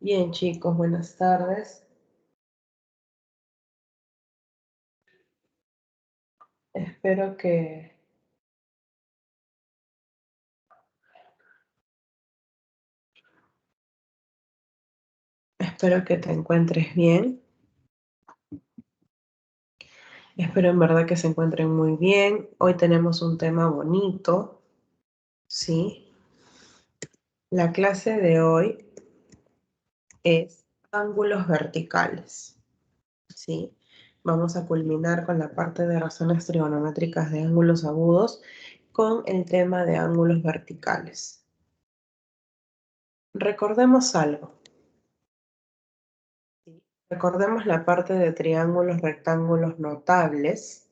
Bien, chicos, buenas tardes. Espero que te encuentres bien. Espero en verdad que se encuentren muy bien. Hoy tenemos un tema bonito, ¿sí? La clase de hoy es ángulos verticales, ¿sí? Vamos a culminar con la parte de razones trigonométricas de ángulos agudos con el tema de ángulos verticales. Recordemos algo. Recordemos la parte de triángulos rectángulos notables.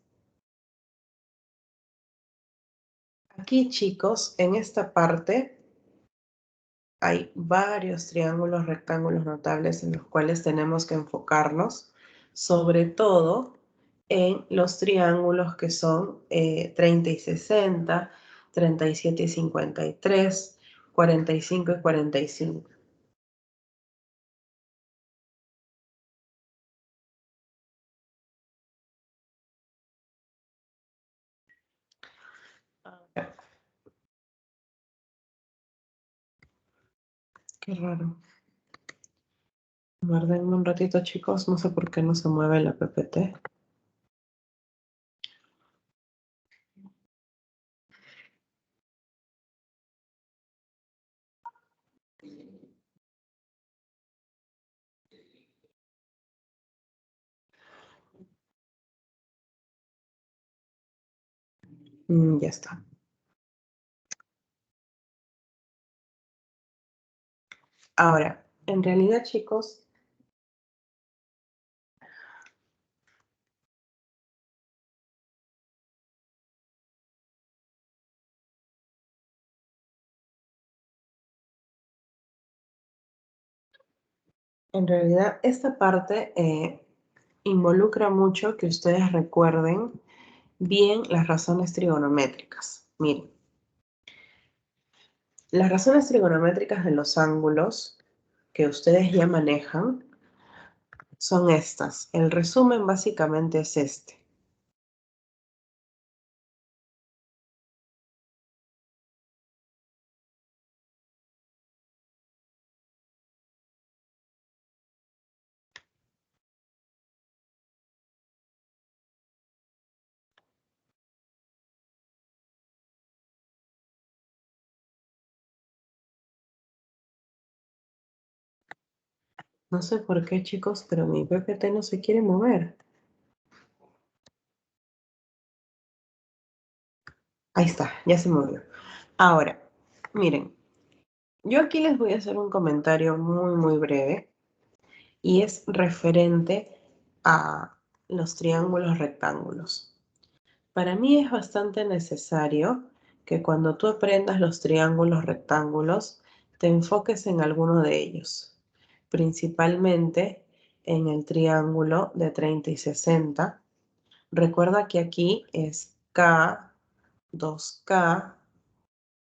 Aquí, chicos, en esta parte hay varios triángulos rectángulos notables en los cuales tenemos que enfocarnos, sobre todo en los triángulos que son 30 y 60, 37 y 53, 45 y 45. Qué raro. Guardenme un ratito, chicos. No sé por qué no se mueve la PPT. Ya está. Ahora, en realidad, chicos, esta parte involucra mucho que ustedes recuerden bien las razones trigonométricas. Miren, las razones trigonométricas de los ángulos que ustedes ya manejan son estas. El resumen básicamente es este. No sé por qué, chicos, pero mi PPT no se quiere mover. Ahí está, ya se movió. Ahora, miren, yo aquí les voy a hacer un comentario muy breve y es referente a los triángulos rectángulos. Para mí es bastante necesario que cuando tú aprendas los triángulos rectángulos te enfoques en alguno de ellos, principalmente en el triángulo de 30 y 60. Recuerda que aquí es K, 2K,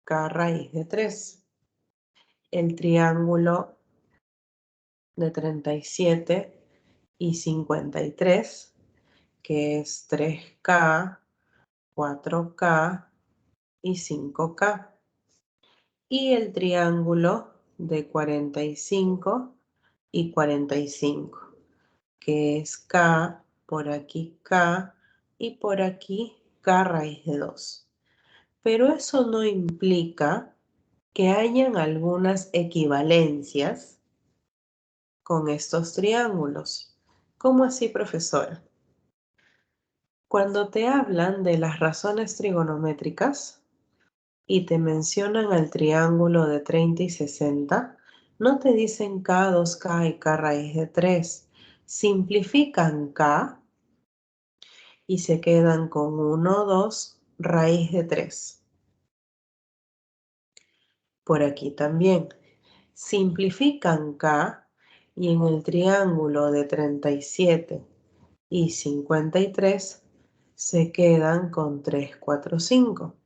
K raíz de 3. El triángulo de 37 y 53, que es 3K, 4K y 5K. Y el triángulo de 45 y 45, que es K, por aquí K y por aquí K raíz de 2. Pero eso no implica que hayan algunas equivalencias con estos triángulos. ¿Cómo así, profesora? Cuando te hablan de las razones trigonométricas y te mencionan al triángulo de 30 y 60, no te dicen K, 2K y K raíz de 3. Simplifican K y se quedan con 1, 2 raíz de 3. Por aquí también. Simplifican K y en el triángulo de 37 y 53 se quedan con 3, 4, 5.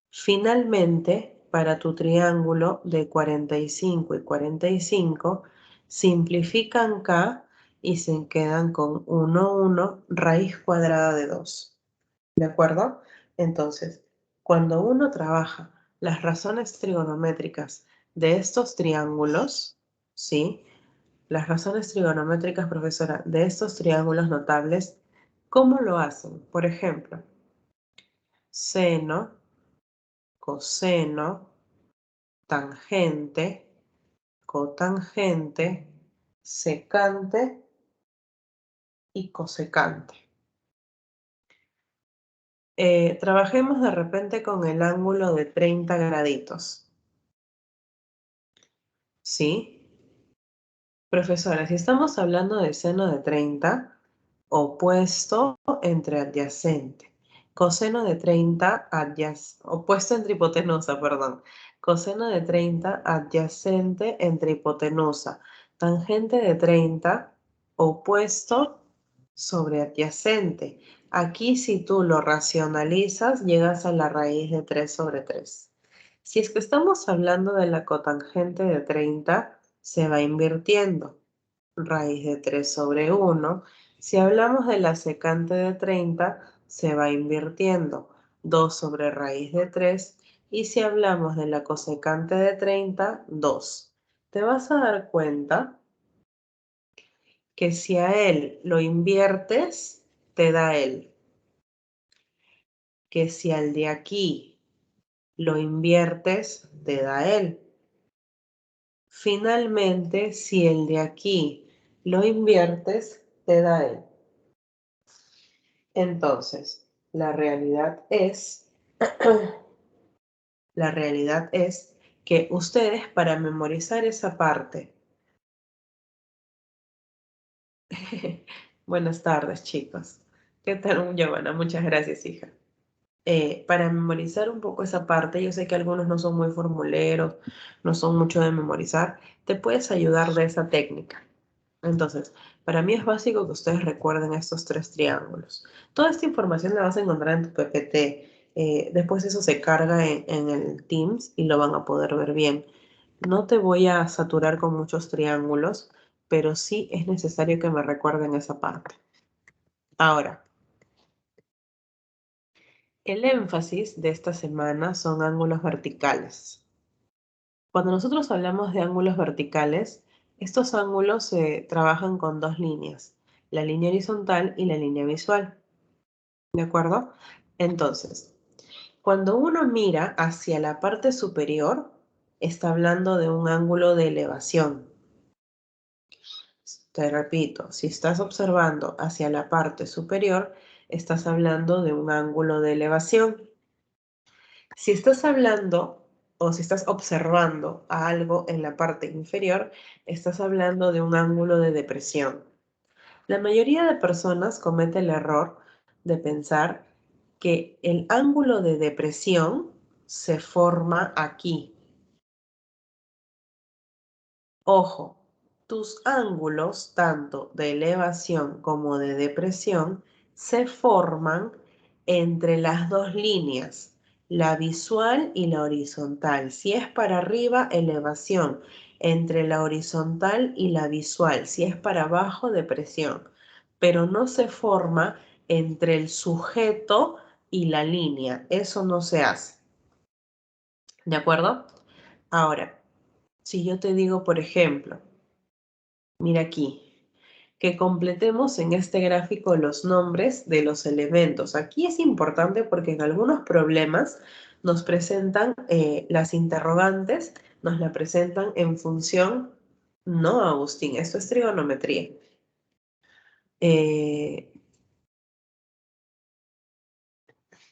Finalmente, para tu triángulo de 45 y 45, simplifican K y se quedan con 1, 1, raíz cuadrada de 2. ¿De acuerdo? Entonces, cuando uno trabaja las razones trigonométricas de estos triángulos, ¿sí? Las razones trigonométricas, profesora, de estos triángulos notables, ¿cómo lo hacen? Por ejemplo, seno, coseno, tangente, cotangente, secante y cosecante. Trabajemos de repente con el ángulo de 30 graditos. ¿Sí? Profesora, si estamos hablando de seno de 30, opuesto entre adyacente. Coseno de 30, opuesto entre hipotenusa, perdón. Coseno de 30, adyacente entre hipotenusa. Tangente de 30, opuesto sobre adyacente. Aquí, si tú lo racionalizas, llegas a la raíz de 3 sobre 3. Si es que estamos hablando de la cotangente de 30, se va invirtiendo. Raíz de 3 sobre 1. Si hablamos de la secante de 30, se va invirtiendo. 2 sobre raíz de 3. Y si hablamos de la cosecante de 30, 2. Te vas a dar cuenta que si a él lo inviertes, te da él. Que si al de aquí lo inviertes, te da él. Finalmente, si el de aquí lo inviertes, te da él. Entonces, la realidad es que ustedes, para memorizar esa parte, buenas tardes, chicos. ¿Qué tal, Giovanna? Muchas gracias, hija. Para memorizar un poco esa parte, yo sé que algunos no son muy formuleros, no son mucho de memorizar, te puedes ayudar de esa técnica. Entonces, para mí es básico que ustedes recuerden estos 3 triángulos. Toda esta información la vas a encontrar en tu PPT. Después eso se carga en el Teams y lo van a poder ver bien. No te voy a saturar con muchos triángulos, pero sí es necesario que me recuerden esa parte. Ahora, el énfasis de esta semana son ángulos verticales. Cuando nosotros hablamos de ángulos verticales, estos ángulos se trabajan con 2 líneas, la línea horizontal y la línea visual. ¿De acuerdo? Entonces, cuando uno mira hacia la parte superior, está hablando de un ángulo de elevación. Te repito, si estás observando hacia la parte superior, estás hablando de un ángulo de elevación. Si estás hablando o si estás observando a algo en la parte inferior, estás hablando de un ángulo de depresión. La mayoría de personas comete el error de pensar que el ángulo de depresión se forma aquí. Ojo, tus ángulos, tanto de elevación como de depresión, se forman entre las 2 líneas, la visual y la horizontal. Si es para arriba, elevación, entre la horizontal y la visual. Si es para abajo, depresión. Pero no se forma entre el sujeto y la línea. Eso no se hace. ¿De acuerdo? Ahora, si yo te digo, por ejemplo, mira aquí, que completemos en este gráfico los nombres de los elementos. Aquí es importante porque en algunos problemas nos presentan las interrogantes, nos la presentan en función, no, Agustín, esto es trigonometría.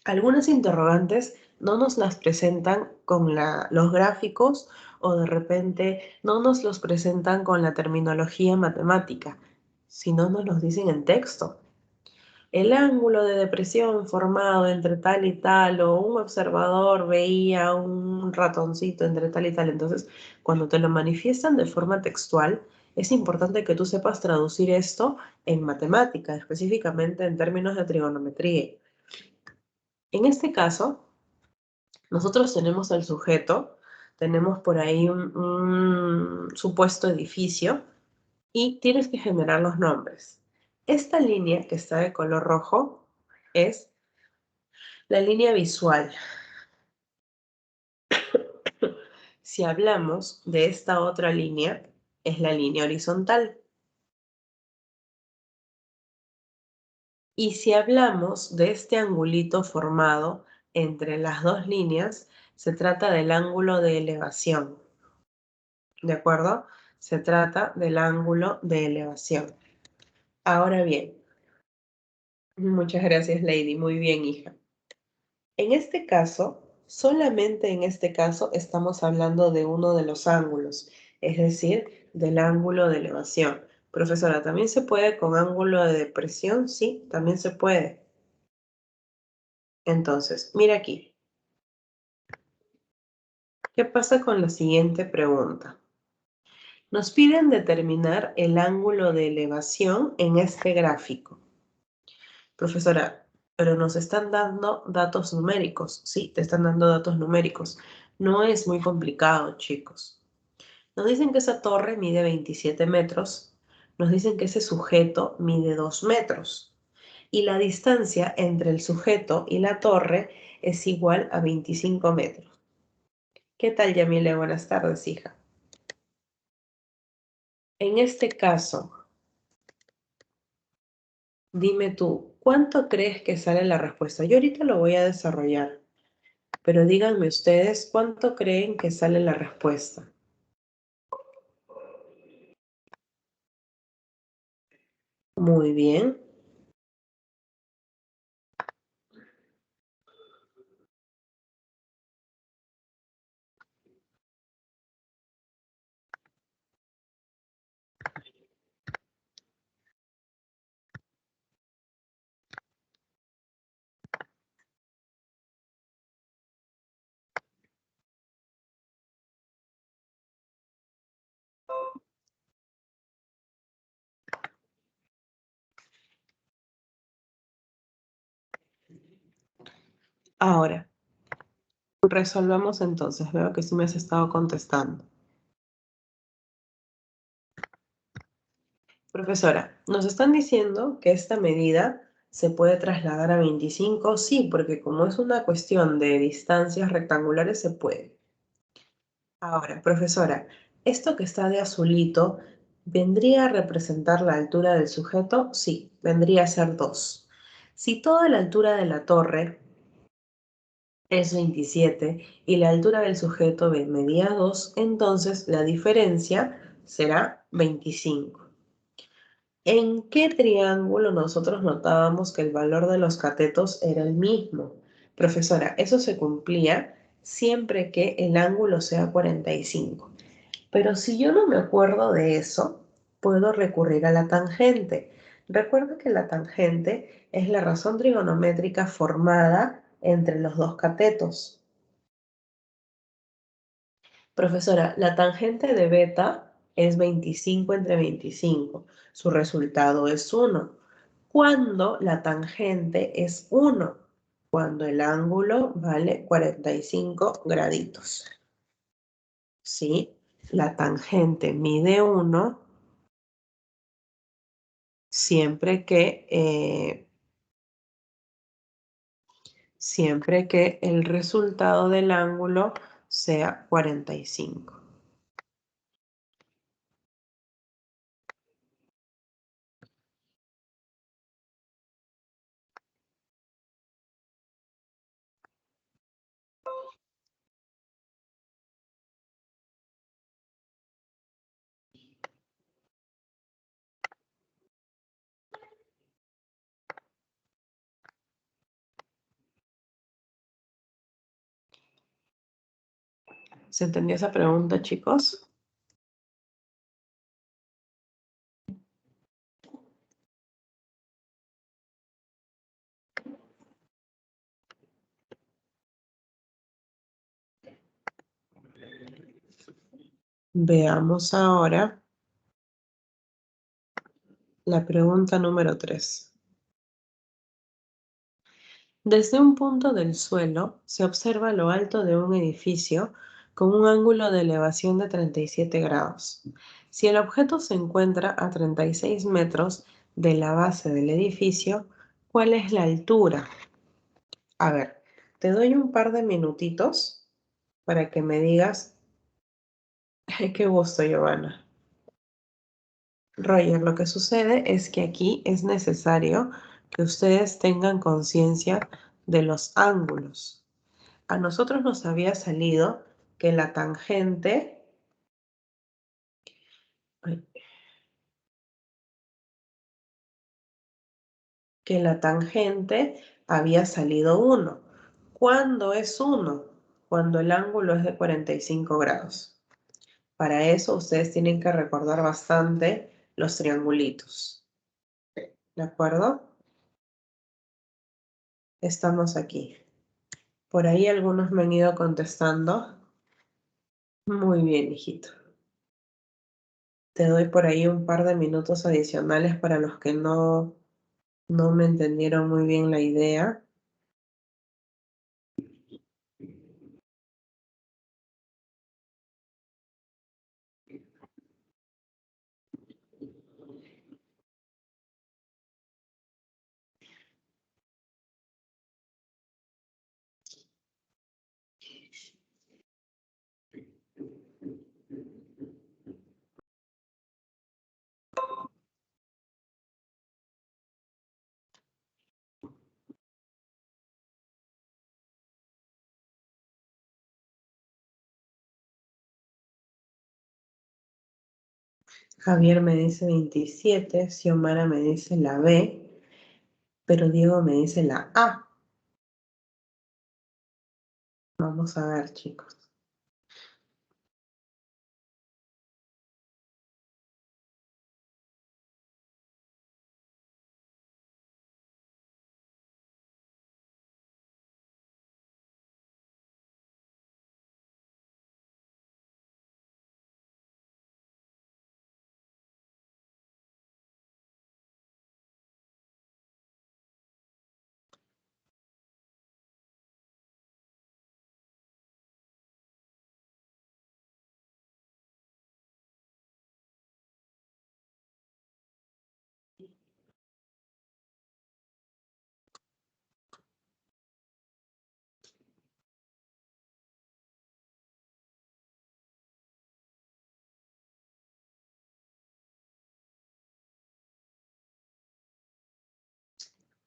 Algunas interrogantes no nos las presentan con los gráficos o de repente no nos los presentan con la terminología matemática, sino nos los dicen en texto. El ángulo de depresión formado entre tal y tal, o un observador veía un ratoncito entre tal y tal. Entonces, cuando te lo manifiestan de forma textual, es importante que tú sepas traducir esto en matemática, específicamente en términos de trigonometría. En este caso, Nosotros tenemos al sujeto, tenemos por ahí un supuesto edificio y tienes que generar los nombres. Esta línea que está de color rojo es la línea visual. Si hablamos de esta otra línea, es la línea horizontal. Y si hablamos de este angulito formado entre las dos líneas, se trata del ángulo de elevación. ¿De acuerdo? Se trata del ángulo de elevación. Ahora bien, muchas gracias, Lady. Muy bien, hija. En este caso, solamente en este caso estamos hablando de uno de los ángulos, es decir, del ángulo de elevación. Profesora, ¿también se puede con ángulo de depresión? Sí, también se puede. Entonces, mira aquí. ¿Qué pasa con la siguiente pregunta? Nos piden determinar el ángulo de elevación en este gráfico. Profesora, pero nos están dando datos numéricos. Sí, te están dando datos numéricos. No es muy complicado, chicos. Nos dicen que esa torre mide 27 metros. Nos dicen que ese sujeto mide 2 metros. Y la distancia entre el sujeto y la torre es igual a 25 metros. ¿Qué tal, Yamile? Buenas tardes, hija. En este caso, dime tú, ¿cuánto crees que sale la respuesta? Yo ahorita lo voy a desarrollar, pero díganme ustedes cuánto creen que sale la respuesta. Muy bien. Ahora, resolvamos entonces. Veo que sí me has estado contestando. Profesora, nos están diciendo que esta medida se puede trasladar a 25. Sí, porque como es una cuestión de distancias rectangulares, se puede. Ahora, profesora, esto que está de azulito, ¿vendría a representar la altura del sujeto? Sí, vendría a ser 2. Si toda la altura de la torre es 27 y la altura del sujeto medía 2, entonces la diferencia será 25. ¿En qué triángulo nosotros notábamos que el valor de los catetos era el mismo? Profesora, eso se cumplía siempre que el ángulo sea 45. Pero si yo no me acuerdo de eso, puedo recurrir a la tangente. Recuerda que la tangente es la razón trigonométrica formada entre los dos catetos. Profesora, la tangente de beta es 25 entre 25. Su resultado es 1. Cuando la tangente es 1, cuando el ángulo vale 45 graditos. ¿Sí? La tangente mide 1 siempre que el resultado del ángulo sea 45. ¿Se entendió esa pregunta, chicos? Veamos ahora la pregunta número 3. Desde un punto del suelo se observa lo alto de un edificio con un ángulo de elevación de 37 grados. Si el objeto se encuentra a 36 metros de la base del edificio, ¿cuál es la altura? A ver, te doy un par de minutitos para que me digas. Qué gusto, Giovanna. Roger, lo que sucede es que aquí es necesario que ustedes tengan conciencia de los ángulos. A nosotros nos había salido que la tangente, ay, que la tangente había salido 1. ¿Cuándo es 1? Cuando el ángulo es de 45 grados. Para eso ustedes tienen que recordar bastante los triangulitos. ¿De acuerdo? Estamos aquí. Por ahí algunos me han ido contestando. Muy bien, hijito. Te doy por ahí un par de minutos adicionales para los que no me entendieron muy bien la idea. Javier me dice 27, Xiomara me dice la B, pero Diego me dice la A. Vamos a ver, chicos.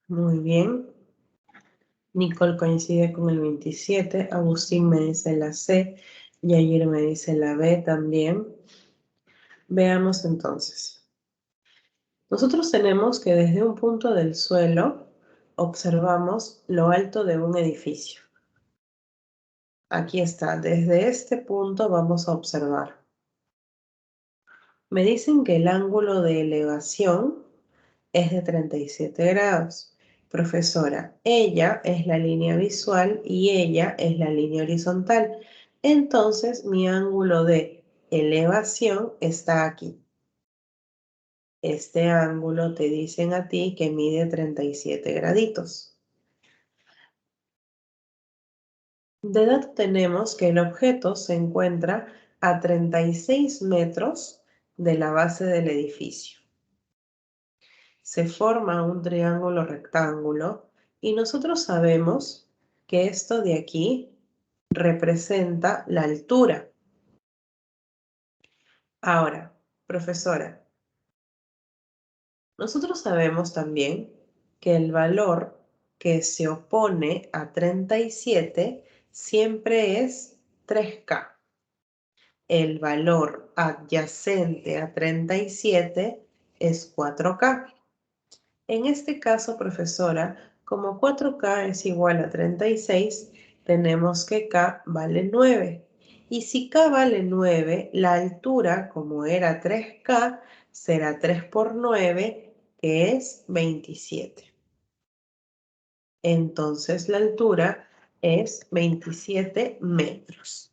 Muy bien. Nicole coincide con el 27, Agustín me dice la C, Yair me dice la B también. Veamos entonces. Nosotros tenemos que desde un punto del suelo observamos lo alto de un edificio. Aquí está, desde este punto vamos a observar. Me dicen que el ángulo de elevación es de 37 grados. Profesora, ella es la línea visual y ella es la línea horizontal. Entonces, mi ángulo de elevación está aquí. Este ángulo te dicen a ti que mide 37 graditos. De dato tenemos que el objeto se encuentra a 36 metros de la base del edificio. Se forma un triángulo rectángulo y nosotros sabemos que esto de aquí representa la altura. Ahora, profesora, nosotros sabemos también que el valor que se opone a 37 siempre es 3K. El valor adyacente a 37 es 4K. En este caso, profesora, como 4K es igual a 36, tenemos que K vale 9. Y si K vale 9, la altura, como era 3K, será 3 por 9, que es 27. Entonces la altura es 27 metros.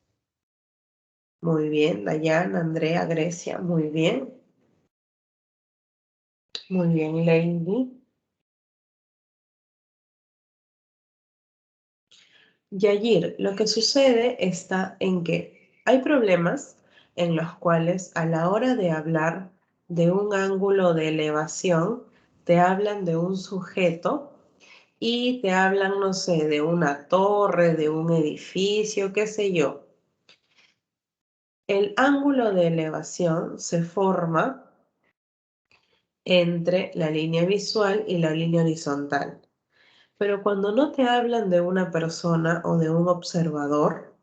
Muy bien, Dayan, Andrea, Grecia, muy bien. Muy bien, Lady. Yayir, lo que sucede está en que hay problemas en los cuales a la hora de hablar de un ángulo de elevación, te hablan de un sujeto y te hablan, no sé, de una torre, de un edificio, qué sé yo. El ángulo de elevación se forma entre la línea visual y la línea horizontal. Pero cuando no te hablan de una persona o de un observador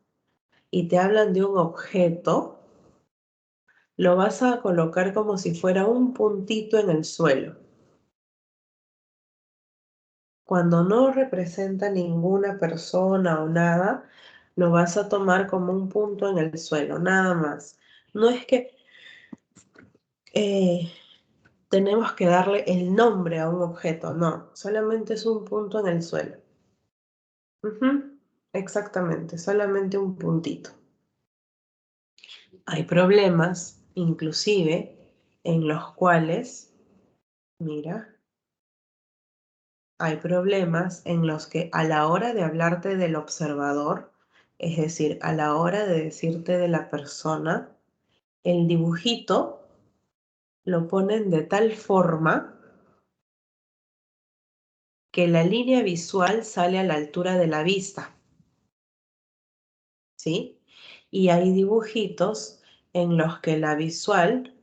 y te hablan de un objeto, lo vas a colocar como si fuera un puntito en el suelo. Cuando no representa ninguna persona o nada, lo vas a tomar como un punto en el suelo, nada más. No es que eh, tenemos que darle el nombre a un objeto, no, solamente es un punto en el suelo. Ujú, exactamente, solamente un puntito. Hay problemas, inclusive, en los cuales, mira, hay problemas en los que a la hora de hablarte del observador, es decir, a la hora de decirte de la persona, el dibujito lo ponen de tal forma que la línea visual sale a la altura de la vista, ¿sí? Y hay dibujitos en los que la visual,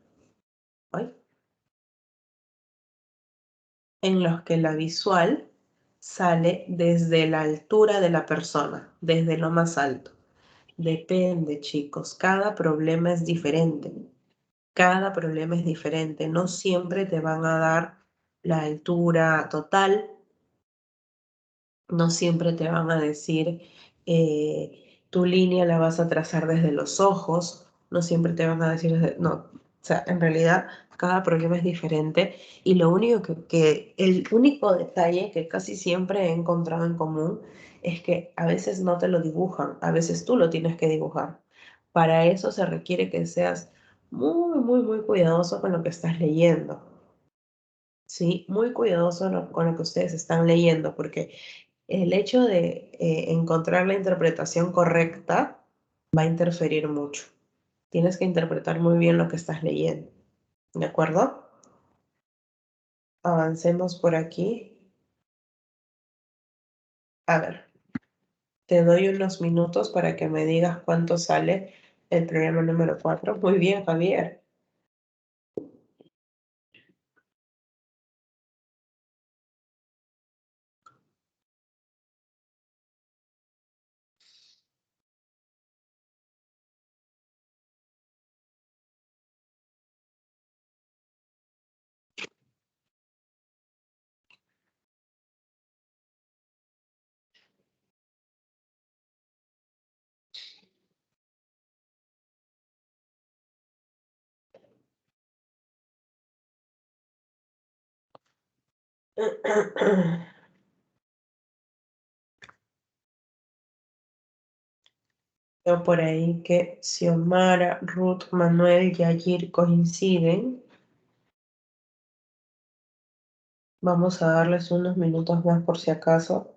¡ay! En los que la visual sale desde la altura de la persona, desde lo más alto. Depende, chicos, cada problema es diferente. Cada problema es diferente. No siempre te van a dar la altura total, no siempre te van a decir tu línea la vas a trazar desde los ojos, no siempre te van a decir, no, o sea, en realidad cada problema es diferente y lo único el único detalle que casi siempre he encontrado en común es que a veces no te lo dibujan, a veces tú lo tienes que dibujar. Para eso se requiere que seas muy, muy, muy cuidadoso con lo que estás leyendo. Sí, muy cuidadoso con lo que ustedes están leyendo, porque el hecho de encontrar la interpretación correcta va a interferir mucho. Tienes que interpretar muy bien lo que estás leyendo. ¿De acuerdo? Avancemos por aquí. A ver, te doy unos minutos para que me digas cuánto sale el programa número 4. Muy bien, Javier. Veo por ahí que Xiomara, Ruth, Manuel y Ayir coinciden. Vamos a darles unos minutos más por si acaso.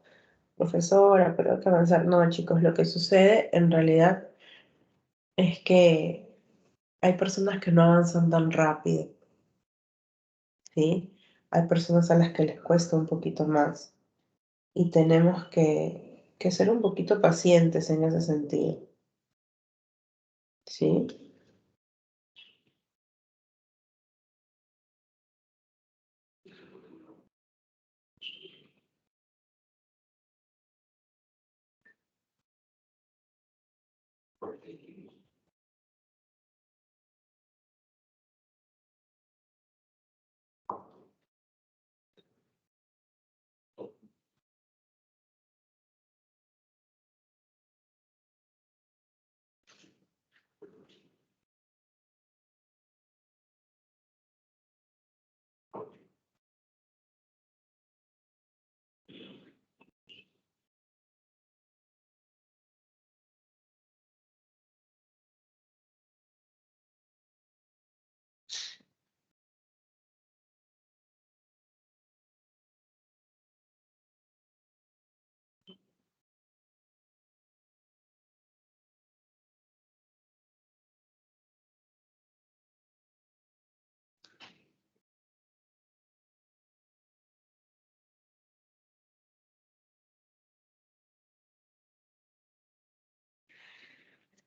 Profesora, pero hay que avanzar. No, chicos, lo que sucede en realidad es que hay personas que no avanzan tan rápido, ¿sí? Hay personas a las que les cuesta un poquito más y tenemos que ser un poquito pacientes en ese sentido, ¿sí?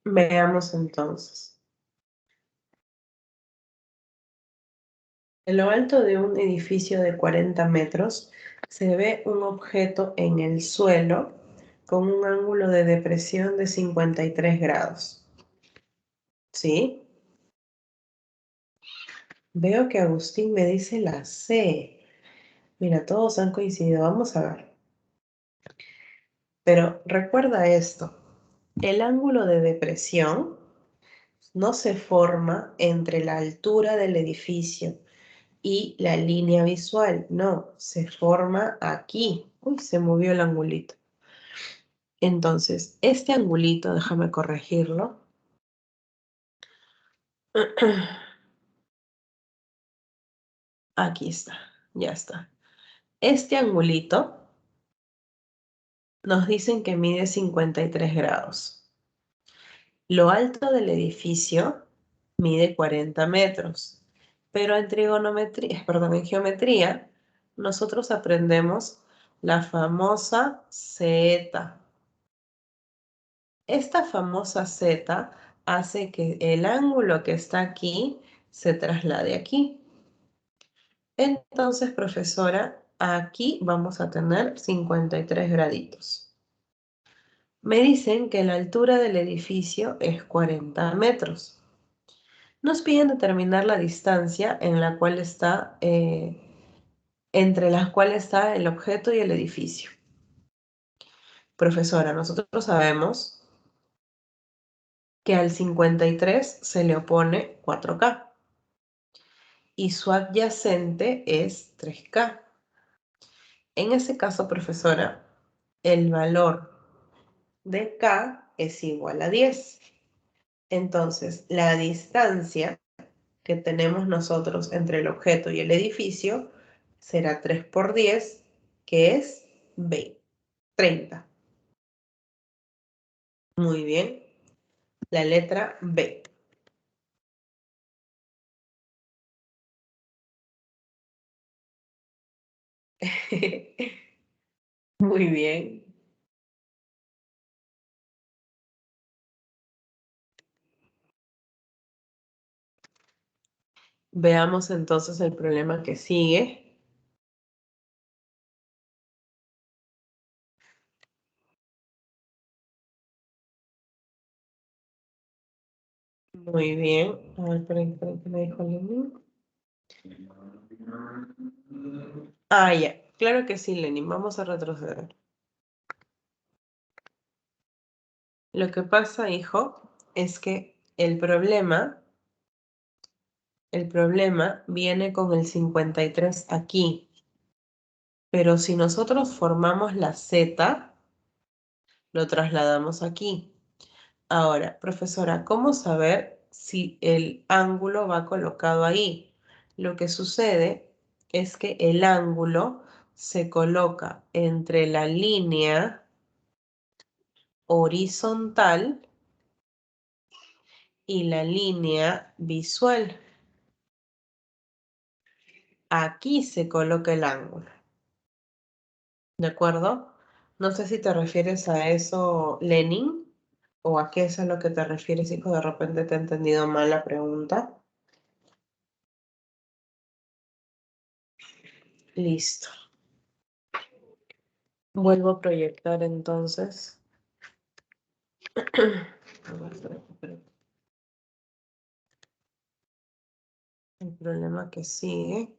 Veamos entonces. En lo alto de un edificio de 40 metros se ve un objeto en el suelo con un ángulo de depresión de 53 grados. ¿Sí? Veo que Agustín me dice la C. Mira, todos han coincidido. Vamos a ver. Pero recuerda esto. El ángulo de depresión no se forma entre la altura del edificio y la línea visual. No, se forma aquí. Uy, se movió el angulito. Entonces, este angulito, déjame corregirlo. Aquí está, ya está. Este angulito nos dicen que mide 53 grados. Lo alto del edificio mide 40 metros. Pero en trigonometría, perdón, en geometría, nosotros aprendemos la famosa zeta. Esta famosa zeta hace que el ángulo que está aquí se traslade aquí. Entonces, profesora, aquí vamos a tener 53 graditos. Me dicen que la altura del edificio es 40 metros. Nos piden determinar la distancia en la cual está, entre las cuales está el objeto y el edificio. Profesora, nosotros sabemos que al 53 se le opone 4K y su adyacente es 3K. En ese caso, profesora, el valor de K es igual a 10. Entonces, la distancia que tenemos nosotros entre el objeto y el edificio será 3 por 10, que es 20, 30. Muy bien, la letra B. Muy bien. Veamos entonces el problema que sigue. Muy bien. A ver, esperen, ¿qué me dijo Lenin? Ah, ya. Claro que sí, Lenin. Vamos a retroceder. Lo que pasa, hijo, es que el problema viene con el 53 aquí. Pero si nosotros formamos la Z, lo trasladamos aquí. Ahora, profesora, ¿cómo saber si el ángulo va colocado ahí? Lo que sucede es que el ángulo se coloca entre la línea horizontal y la línea visual. Aquí se coloca el ángulo, ¿de acuerdo? No sé si te refieres a eso, Lenin, o a qué es a lo que te refieres, hijo. De repente te he entendido mal la pregunta. Listo. Vuelvo a proyectar entonces. El problema que sigue.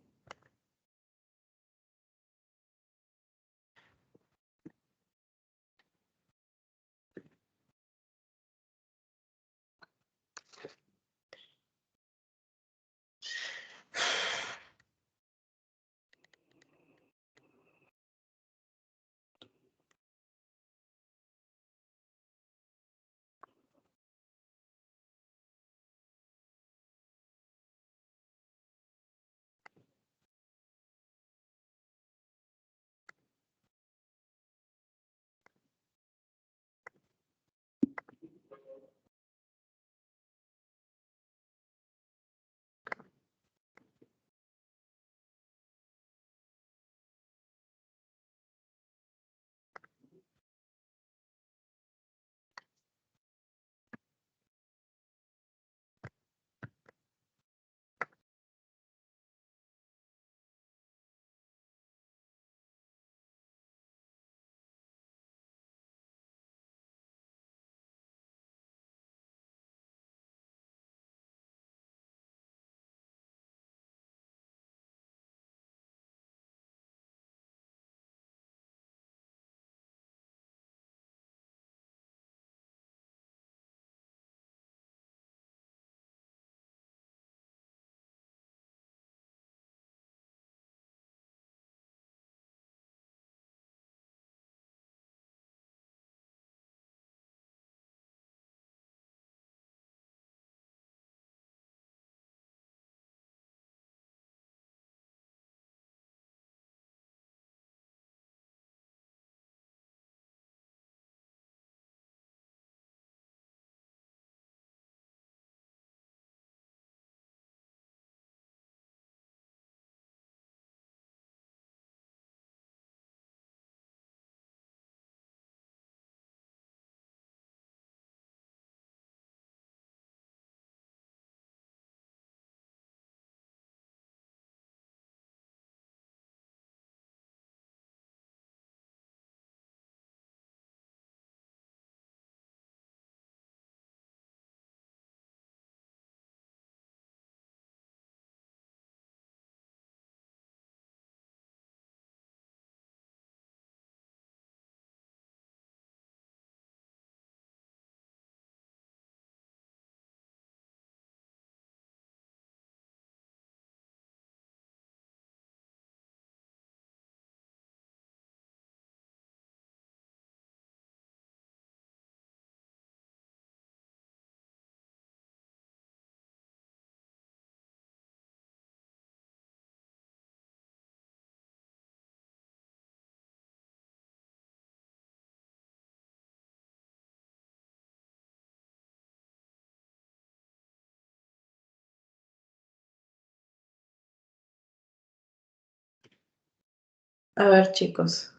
A ver, chicos,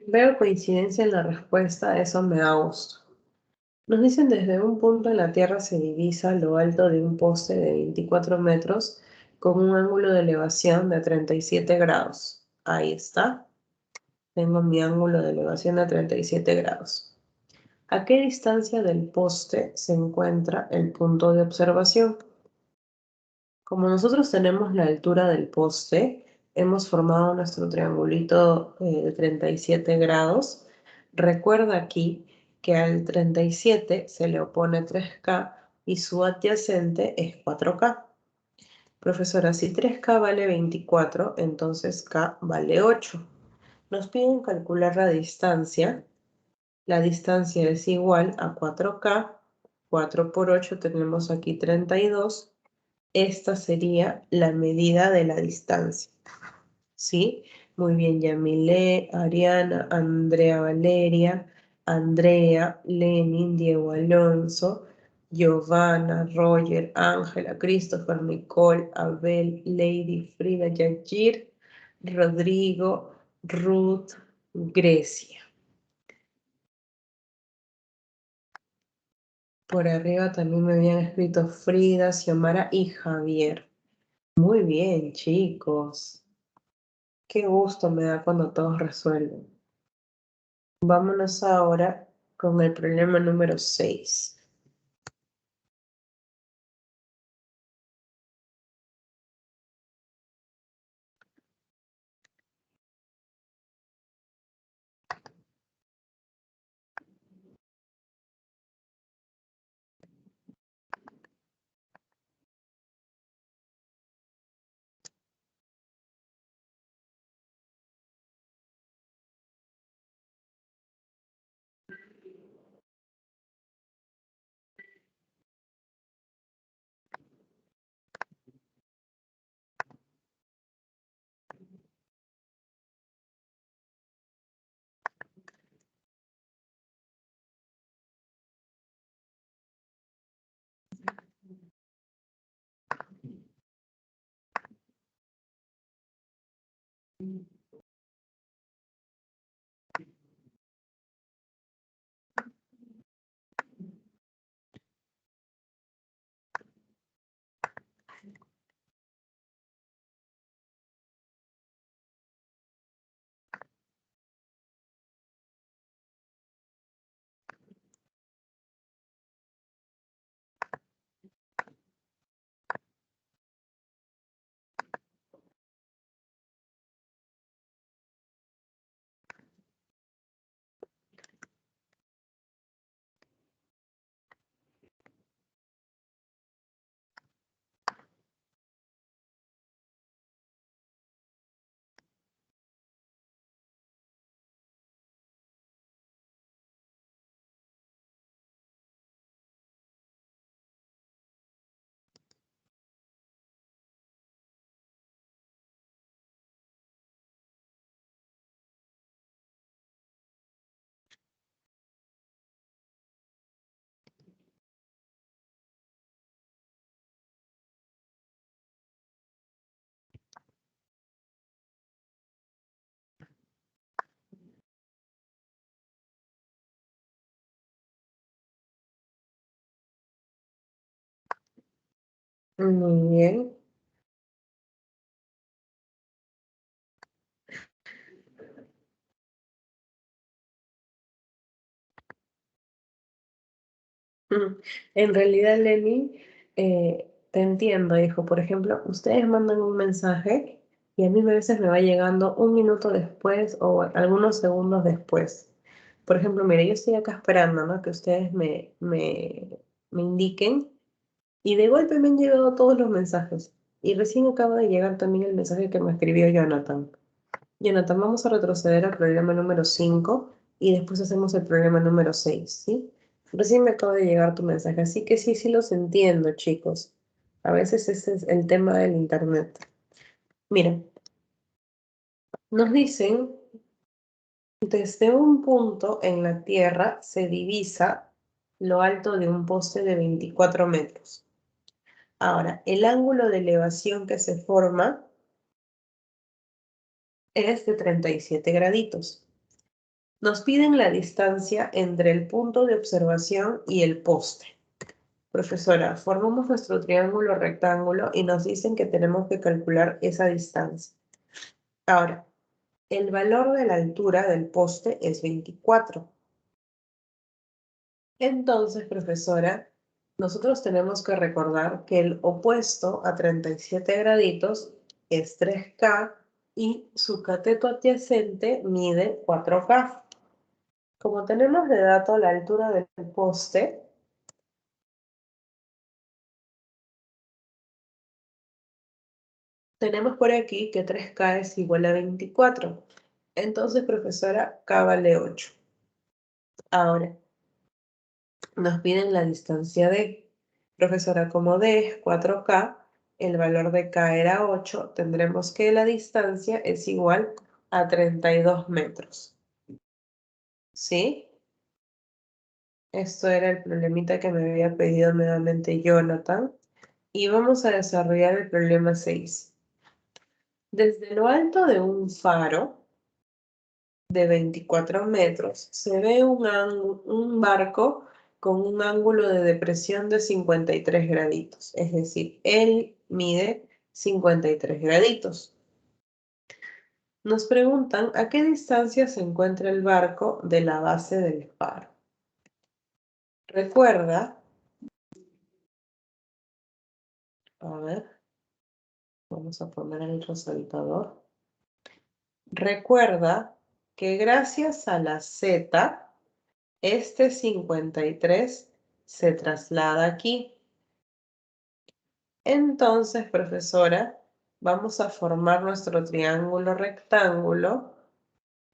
veo coincidencia en la respuesta, eso me da gusto. Nos dicen desde un punto en la Tierra se divisa lo alto de un poste de 24 metros con un ángulo de elevación de 37 grados. Ahí está. Tengo mi ángulo de elevación de 37 grados. ¿A qué distancia del poste se encuentra el punto de observación? Como nosotros tenemos la altura del poste, hemos formado nuestro triangulito de 37 grados. Recuerda aquí que al 37 se le opone 3K y su adyacente es 4K. Profesora, si 3K vale 24, entonces K vale 8. Nos piden calcular la distancia. La distancia es igual a 4K. 4 por 8 tenemos aquí 32. Esta sería la medida de la distancia. ¿Sí? Muy bien, Yamile, Ariana, Andrea Valeria, Andrea, Lenin, Diego Alonso, Giovanna, Roger, Ángela, Christopher, Nicole, Abel, Lady, Frida, Yajir, Rodrigo, Ruth, Grecia. Por arriba también me habían escrito Frida, Xiomara y Javier. Muy bien, chicos. Qué gusto me da cuando todos resuelven. Vámonos ahora con el problema número 6. Muy bien. En realidad, Lenny, te entiendo, hijo. Por ejemplo, ustedes mandan un mensaje y a mí a veces me va llegando un minuto después o algunos segundos después. Por ejemplo, mire, yo estoy acá esperando, ¿no? Que ustedes me indiquen y de golpe me han llegado todos los mensajes. Y recién acaba de llegar también el mensaje que me escribió Jonathan. Jonathan, vamos a retroceder al problema número 5 y después hacemos el problema número 6, ¿sí? Recién me acaba de llegar tu mensaje, así que sí, sí los entiendo, chicos. A veces ese es el tema del internet. Mira, nos dicen, desde un punto en la Tierra se divisa lo alto de un poste de 24 metros. Ahora, el ángulo de elevación que se forma es de 37 graditos. Nos piden la distancia entre el punto de observación y el poste. Profesora, formamos nuestro triángulo rectángulo y nos dicen que tenemos que calcular esa distancia. Ahora, el valor de la altura del poste es 24. Entonces, profesora, nosotros tenemos que recordar que el opuesto a 37 graditos es 3K y su cateto adyacente mide 4K. Como tenemos de dato la altura del poste, tenemos por aquí que 3K es igual a 24. Entonces, profesora, K vale 8. Ahora, nos piden la distancia D. Profesora, como D es 4K, el valor de K era 8, tendremos que la distancia es igual a 32 metros. ¿Sí? Esto era el problemita que me había pedido nuevamente Jonathan. Y vamos a desarrollar el problema 6. Desde lo alto de un faro de 24 metros se ve un barco con un ángulo de depresión de 53 graditos. Es decir, él mide 53 graditos. Nos preguntan a qué distancia se encuentra el barco de la base del faro. Recuerda, a ver, vamos a poner el resaltador. Recuerda que gracias a la Z, este 53 se traslada aquí. Entonces, profesora, vamos a formar nuestro triángulo rectángulo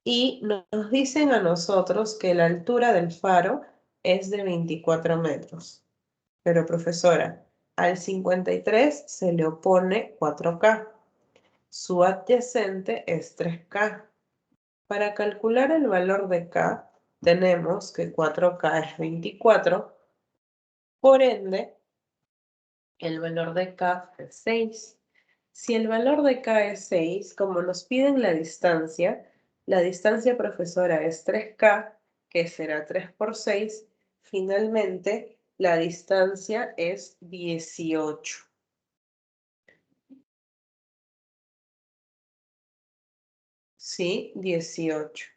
y nos dicen a nosotros que la altura del faro es de 24 metros. Pero, profesora, al 53 se le opone 4K. Su adyacente es 3K. Para calcular el valor de K, tenemos que 4K es 24, por ende, el valor de K es 6. Si el valor de K es 6, como nos piden la distancia profesora es 3K, que será 3 por 6, finalmente la distancia es 18. ¿Sí? 18.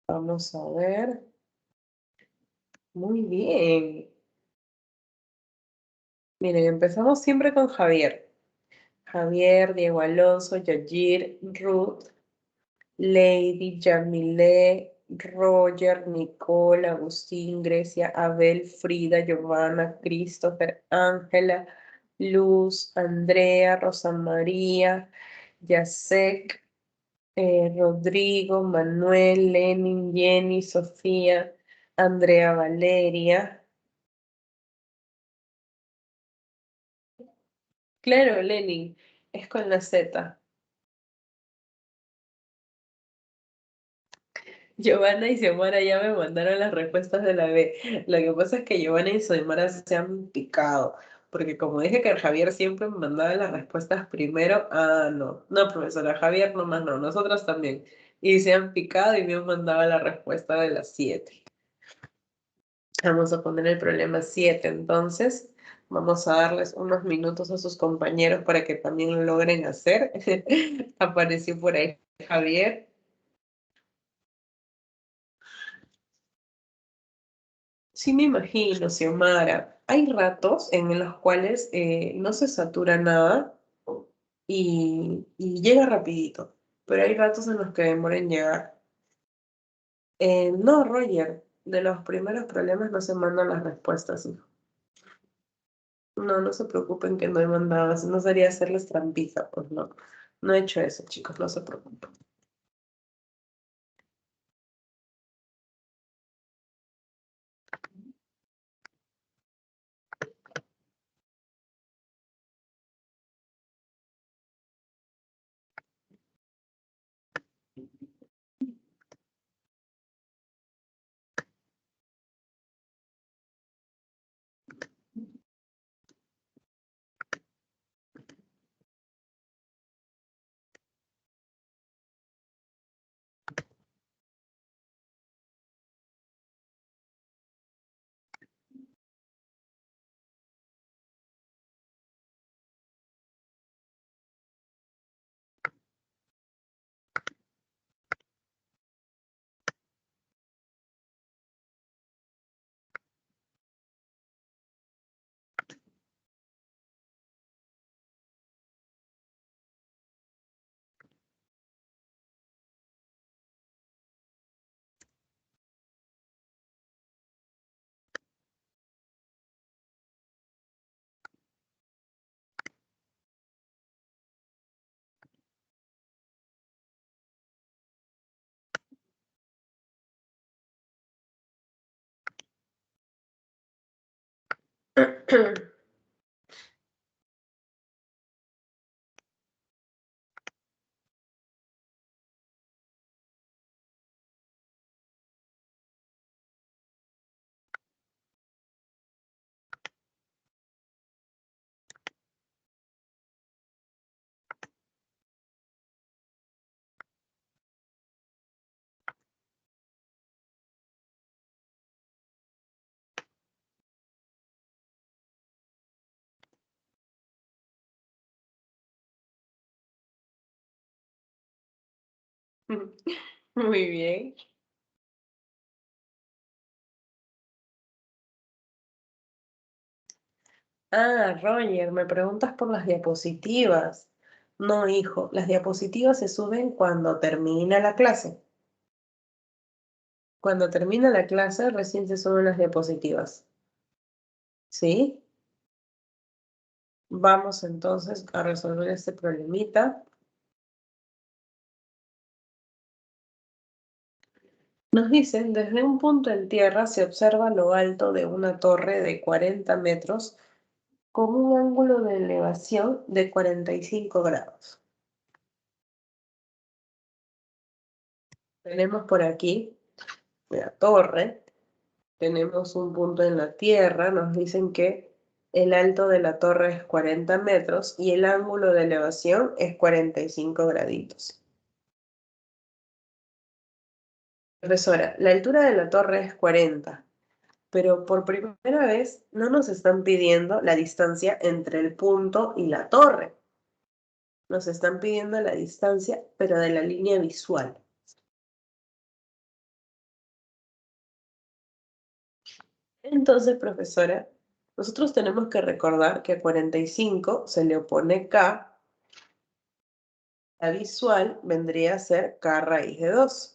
Vamos a ver. Muy bien. Miren, empezamos siempre con Javier. Javier, Diego Alonso, Yagir, Ruth, Lady, Yamile, Roger, Nicole, Agustín, Grecia, Abel, Frida, Giovanna, Christopher, Ángela, Luz, Andrea, Rosa María, Yasek, Rodrigo, Manuel, Lenin, Jenny, Sofía, Andrea Valeria. Claro, Lenin, es con la Z. Giovanna y Xiomara ya me mandaron las respuestas de la B. Lo que pasa es que Giovanna y Xiomara se han picado, porque como dije que Javier siempre me mandaba las respuestas primero, no, profesora, Javier nomás no, nosotros también. Y se han picado y me han mandado la respuesta de las 7. Vamos a poner el problema 7, entonces. Vamos a darles unos minutos a sus compañeros para que también lo logren hacer. Apareció por ahí Javier. Sí, me imagino, Xiomara. Hay ratos en los cuales no se satura nada y llega rapidito, pero hay ratos en los que demora en llegar. No, Roger, de los primeros problemas no se mandan las respuestas, hijo. No, no se preocupen que no he mandado, si no sería hacerles trampita, pues no. No he hecho eso, chicos, no se preocupen. Muy bien. Ah, Roger, me preguntas por las diapositivas. No, hijo, las diapositivas se suben cuando termina la clase. Cuando termina la clase, recién se suben las diapositivas. ¿Sí? Vamos entonces a resolver este problemita. Nos dicen, desde un punto en tierra se observa lo alto de una torre de 40 metros con un ángulo de elevación de 45 grados. Tenemos por aquí la torre, tenemos un punto en la tierra, nos dicen que el alto de la torre es 40 metros y el ángulo de elevación es 45 graditos. Profesora, la altura de la torre es 40, pero por primera vez no nos están pidiendo la distancia entre el punto y la torre. Nos están pidiendo la distancia, pero de la línea visual. Entonces, profesora, nosotros tenemos que recordar que a 45 se le opone K, la visual vendría a ser K raíz de 2.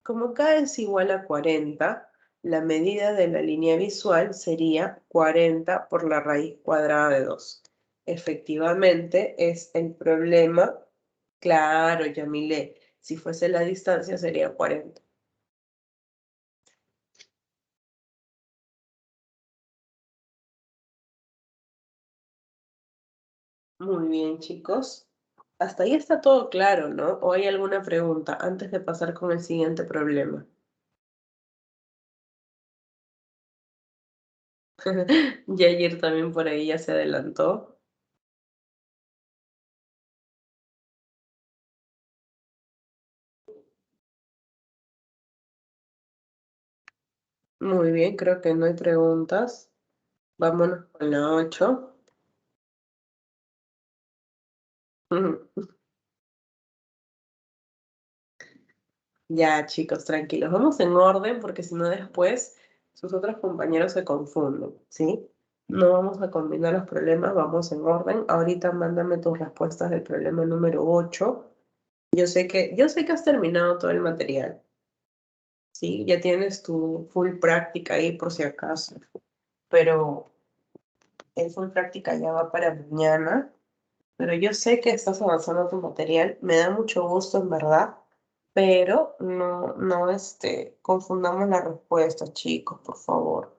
Como K es igual a 40, la medida de la línea visual sería 40 por la raíz cuadrada de 2. Efectivamente, es el problema. Claro, Yamile, si fuese la distancia sería 40. Muy bien, chicos. Hasta ahí está todo claro, ¿no? ¿O hay alguna pregunta antes de pasar con el siguiente problema? Yair también por ahí ya se adelantó. Muy bien, creo que no hay preguntas. Vámonos con la 8. Ya, chicos, tranquilos. Vamos en orden porque si no después sus otros compañeros se confunden, ¿sí? No vamos a combinar los problemas, vamos en orden. Ahorita mándame tus respuestas del problema número 8. Yo sé que has terminado todo el material, ¿sí? Ya tienes tu full práctica ahí por si acaso, pero el full práctica ya va para mañana. Pero yo sé que estás avanzando tu material, me da mucho gusto en verdad, pero no, confundamos la respuesta, chicos, por favor.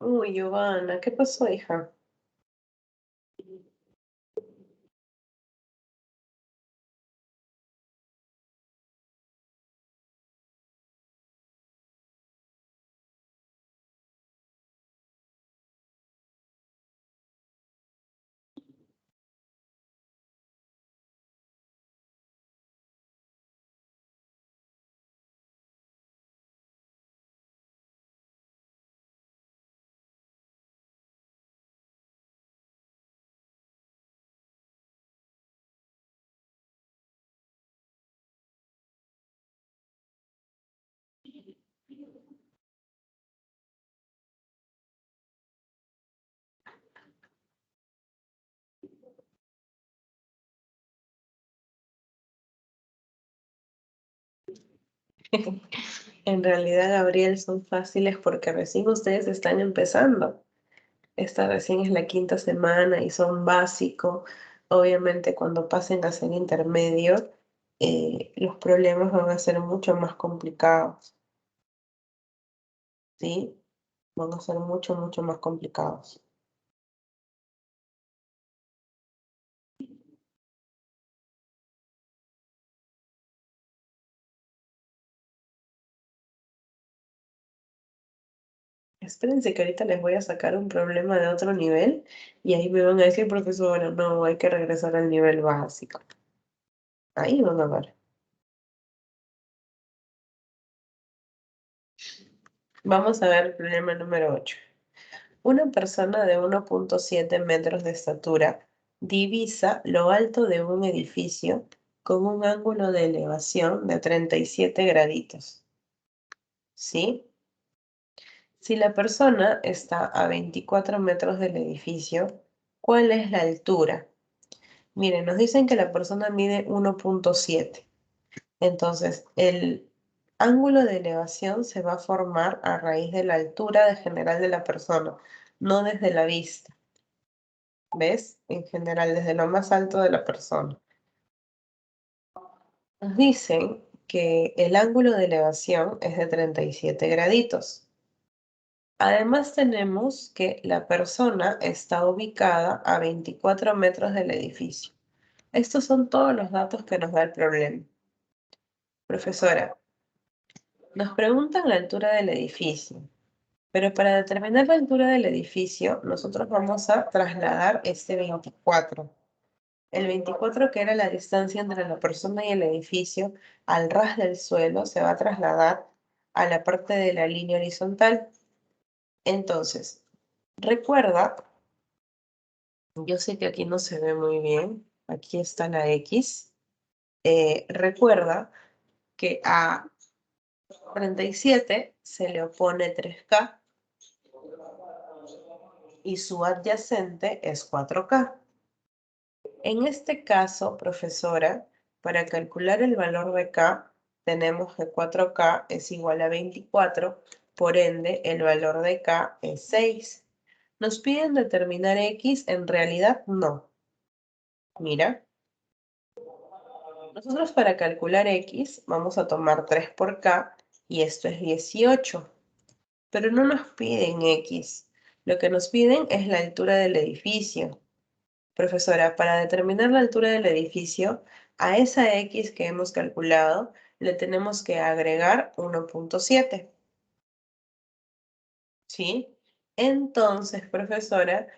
Uy, Giovanna, ¿qué pasó, hija? En realidad, Gabriel, son fáciles porque recién ustedes están empezando. Esta recién es la quinta semana y son básicos. Obviamente, cuando pasen a ser intermedio, los problemas van a ser mucho más complicados, ¿sí? Van a ser mucho, mucho más complicados. Espérense que ahorita les voy a sacar un problema de otro nivel y ahí me van a decir, profesora, no, hay que regresar al nivel básico. Ahí van a ver. Vamos a ver el problema número 8. Una persona de 1,7 metros de estatura divisa lo alto de un edificio con un ángulo de elevación de 37 graditos. ¿Sí? Si la persona está a 24 metros del edificio, ¿cuál es la altura? Miren, nos dicen que la persona mide 1,7. Entonces, el ángulo de elevación se va a formar a raíz de la altura de general de la persona, no desde la vista. ¿Ves? En general, desde lo más alto de la persona. Nos dicen que el ángulo de elevación es de 37 graditos. Además tenemos que la persona está ubicada a 24 metros del edificio. Estos son todos los datos que nos da el problema. Profesora, nos preguntan la altura del edificio, pero para determinar la altura del edificio, nosotros vamos a trasladar este 24. El 24, que era la distancia entre la persona y el edificio, al ras del suelo, se va a trasladar a la parte de la línea horizontal. Entonces, recuerda, yo sé que aquí no se ve muy bien, aquí está la X. Recuerda que a 37 se le opone 3K y su adyacente es 4K. En este caso, profesora, para calcular el valor de K, tenemos que 4K es igual a 24, por ende, el valor de K es 6. ¿Nos piden determinar X? En realidad, no. Mira, nosotros para calcular X vamos a tomar 3 por K y esto es 18. Pero no nos piden X. Lo que nos piden es la altura del edificio. Profesora, para determinar la altura del edificio, a esa X que hemos calculado le tenemos que agregar 1,7. ¿Sí? Entonces, profesora,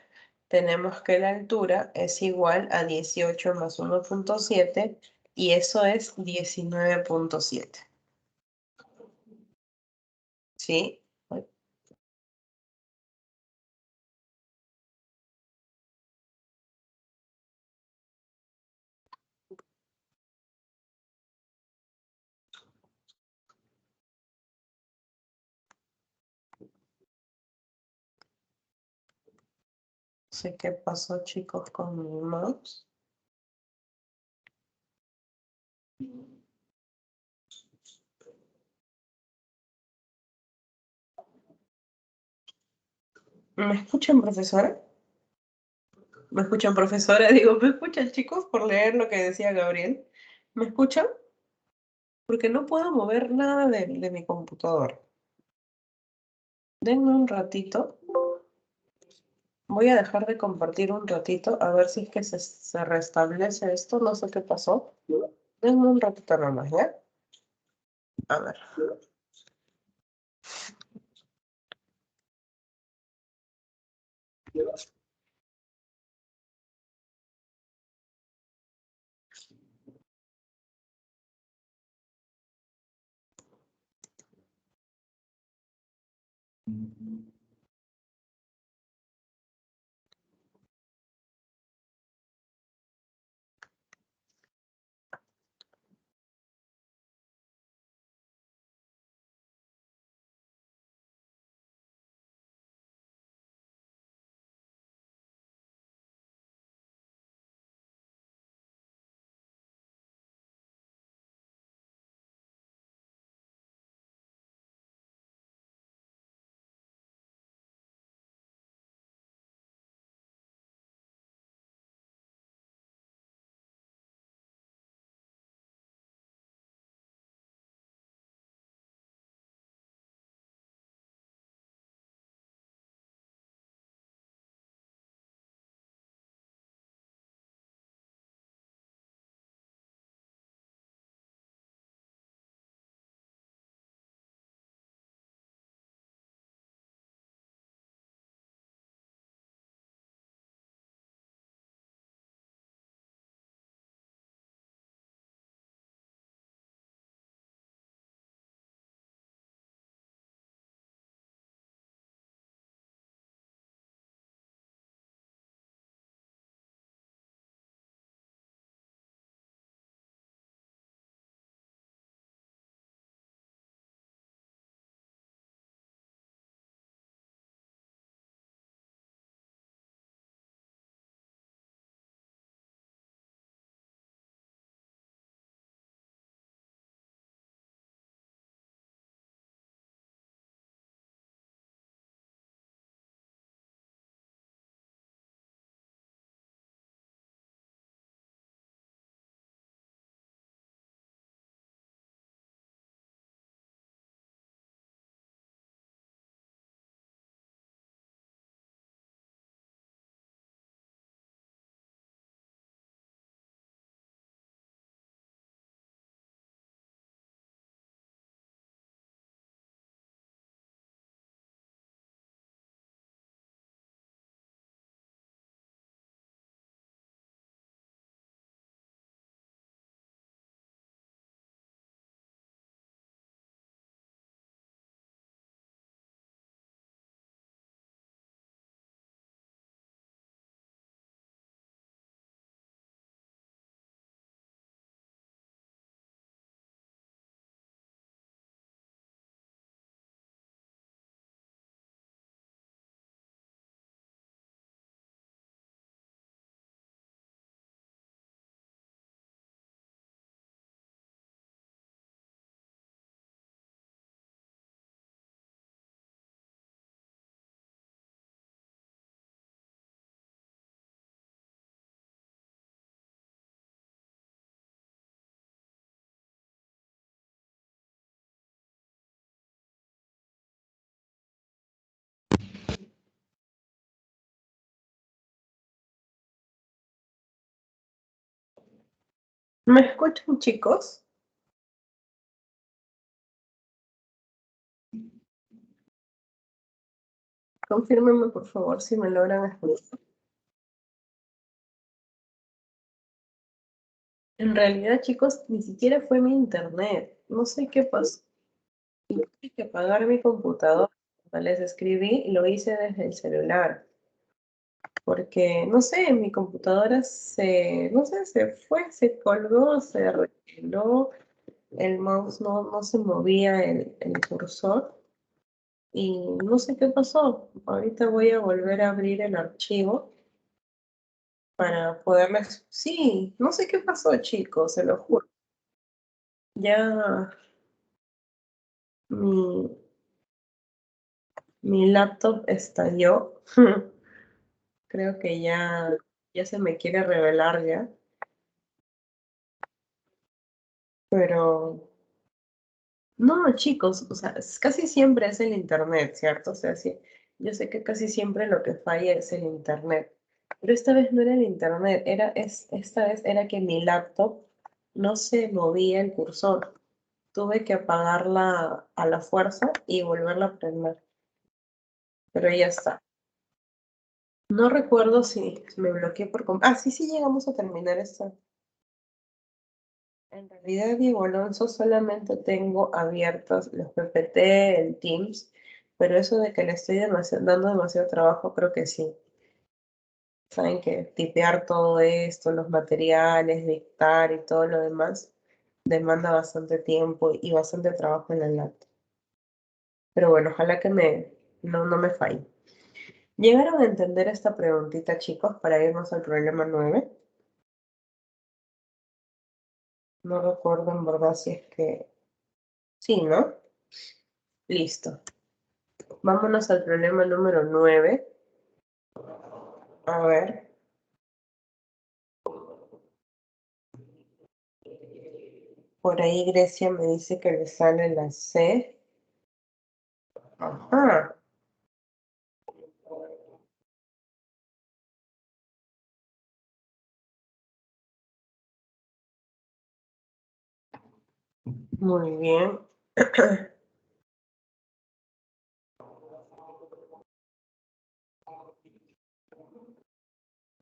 tenemos que la altura es igual a 18 más 1,7 y eso es 19,7. ¿Sí? Ay, no sé qué pasó, chicos, con mi mouse. ¿Me escuchan, profesora? ¿Me escuchan, profesora? Digo, ¿me escuchan, chicos, por leer lo que decía Gabriel? ¿Me escuchan? Porque no puedo mover nada de mi computador. Denme un ratito. Voy a dejar de compartir un ratito a ver si es que se restablece esto. No sé qué pasó. Denme un ratito nomás, ¿ya? A ver. ¿Me escuchan, chicos? Confírmenme, por favor, si me logran escuchar. En realidad, chicos, ni siquiera fue mi internet. No sé qué pasó. Tuve que apagar mi computadora. Cuando les escribí, lo hice desde el celular. Porque, no sé, mi computadora no sé, se fue, se colgó, se reveló, el mouse no se movía el cursor y no sé qué pasó. Ahorita voy a volver a abrir el archivo para poderles... Sí, no sé qué pasó, chicos, se lo juro. Ya mi, mi laptop estalló. Creo que ya se me quiere revelar ya, pero no, chicos, o sea, casi siempre es el internet, ¿cierto? O sea, sí, Yo sé que casi siempre lo que falla es el internet, pero esta vez no era el internet, esta vez era que mi laptop no se movía el cursor. Tuve que apagarla a la fuerza y volverla a prender, pero ya está. No recuerdo si me bloqueé por completo. Ah, sí, sí llegamos a terminar esta. En realidad, Diego Alonso, solamente tengo abiertos los PPT, el Teams, pero eso de que le estoy dando demasiado trabajo, creo que sí. Saben que tipear todo esto, los materiales, dictar y todo lo demás, demanda bastante tiempo y bastante trabajo en la laptop. Pero bueno, ojalá que no me falle. ¿Llegaron a entender esta preguntita, chicos, para irnos al problema 9? No recuerdo en verdad si es que... Sí, ¿no? Listo. Vámonos al problema número 9. A ver. Por ahí Grecia me dice que le sale la C. Ajá. Muy bien.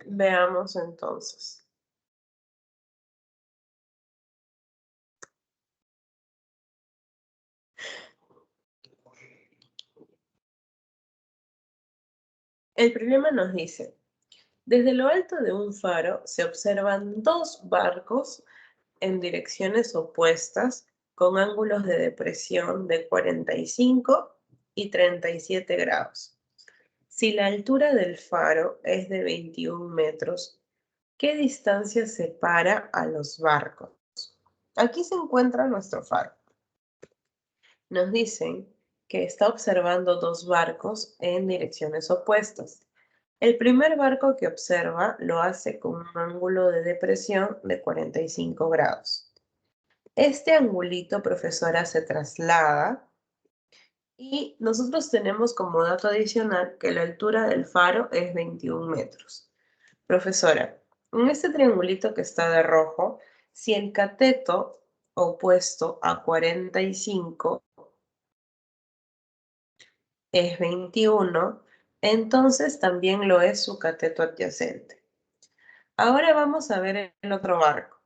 Veamos entonces. El problema nos dice, desde lo alto de un faro se observan dos barcos en direcciones opuestas con ángulos de depresión de 45 y 37 grados. Si la altura del faro es de 21 metros, ¿qué distancia separa a los barcos? Aquí se encuentra nuestro faro. Nos dicen que está observando dos barcos en direcciones opuestas. El primer barco que observa lo hace con un ángulo de depresión de 45 grados. Este angulito, profesora, se traslada y nosotros tenemos como dato adicional que la altura del faro es 21 metros. Profesora, en este triangulito que está de rojo, si el cateto opuesto a 45 es 21, entonces también lo es su cateto adyacente. Ahora vamos a ver el otro barco.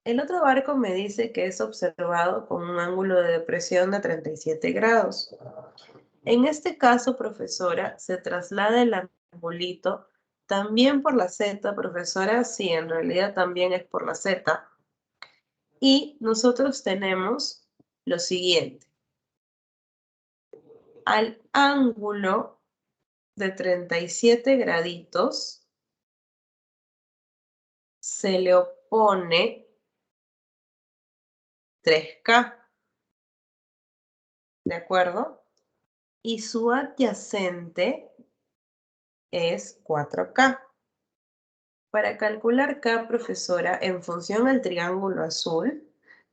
El otro barco me dice que es observado con un ángulo de depresión de 37 grados. En este caso, profesora, se traslada el angulito también por la Z, profesora, sí, en realidad también es por la Z. Y nosotros tenemos lo siguiente. Al ángulo de 37 graditos se le opone 3K, ¿de acuerdo? Y su adyacente es 4K. Para calcular K, profesora, en función al triángulo azul,